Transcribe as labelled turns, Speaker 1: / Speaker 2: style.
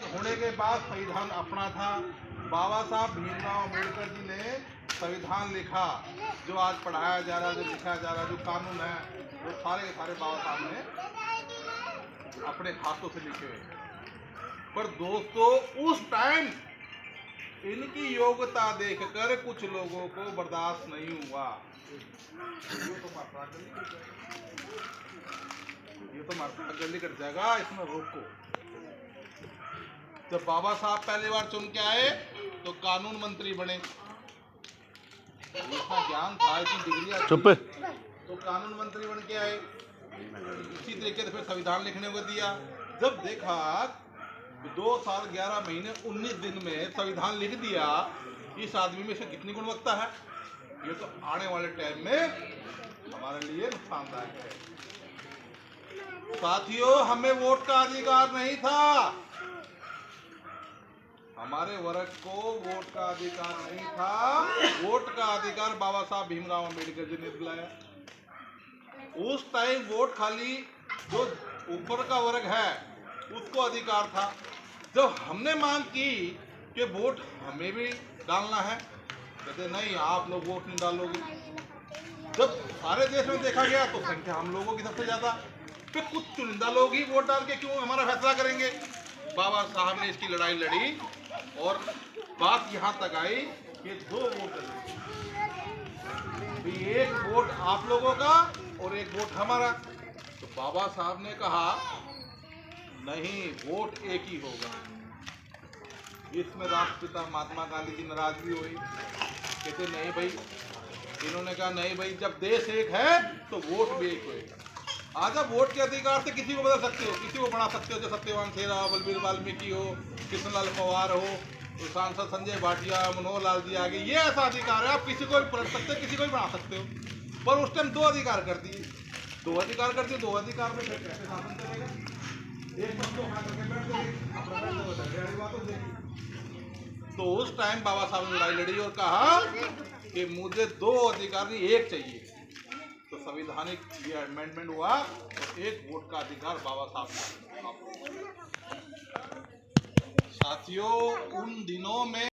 Speaker 1: होने के बाद संविधान अपना था। बाबा साहब भीमराव अम्बेडकर जी ने संविधान लिखा, जो आज पढ़ाया जा रहा है, जो लिखा जा रहा है, जो कानून है, वो सारे के सारे बाबा साहब ने अपने हाथों से लिखे हुए। पर दोस्तों, उस टाइम इनकी योग्यता देखकर कुछ लोगों को बर्दाश्त नहीं हुआ। ये तो मारता जल्दी कट जाएगा, इसमें रोको। जब बाबा साहब पहली बार चुन के आए तो कानून मंत्री बने। इतना ज्ञान था, इतनी डिग्री
Speaker 2: चुप
Speaker 1: तो कानून मंत्री बन के आए। इसी तरीके से फिर संविधान लिखने को दिया। जब देखा 2 साल 11 महीने 19 दिन में संविधान लिख दिया, इस आदमी में से कितनी गुणवत्ता है, ये तो आने वाले टाइम में हमारे लिए नुकसानदायक है। साथियों, हमें वोट का अधिकार नहीं था, हमारे वर्ग को वोट का अधिकार नहीं था। वोट का अधिकार बाबा साहब भीमराव अम्बेडकर जी ने दिलाया। उस टाइम वोट खाली जो ऊपर का वर्ग है उसको अधिकार था। जब हमने मांग की कि वोट हमें भी डालना है, कहते नहीं, आप लोग वोट नहीं डालोगे। जब सारे देश में देखा गया तो संख्या हम लोगों की सबसे ज्यादा, फिर कुछ चुनिंदा लोग ही वोट डाल के क्यों हमारा फैसला करेंगे। बाबा साहब ने इसकी लड़ाई लड़ी और बात यहाँ तक आई कि 2 वोट डले, एक वोट आप लोगों का और एक वोट हमारा। तो बाबा साहब ने कहा नहीं, वोट एक ही होगा। इसमें राष्ट्रपिता महात्मा गांधी जी नाराज भी हुई, कहते नहीं भाई, इन्होंने कहा नहीं भाई, जब देश एक है तो वोट भी एक होगा। आज आप वोट के अधिकार से किसी को बदल सकते हो, किसी को बना सकते हो, जो सत्यवान खेरा हो, बलबीर वाल्मीकि हो, कृष्णलाल पवार हो, सांसद संजय भाटिया, मनोहर लाल जी आगे, ये ऐसा अधिकार है, आप किसी को भी पलट सकते हो, किसी को भी बना सकते हो। पर उस टाइम 2 अधिकार कर दिए, 2 अधिकार कर दिए, 2 अधिकार में फिर कैसे शासन चलेगा। एक बच्चों तो उस टाइम बाबा साहब ने लड़ाई लड़ी और कहा कि मुझे 2 अधिकार नहीं, 1 चाहिए। तो संवैधानिक ये अमेंडमेंट हुआ और 1 वोट का अधिकार बाबा साहब ने। साथियों, उन दिनों में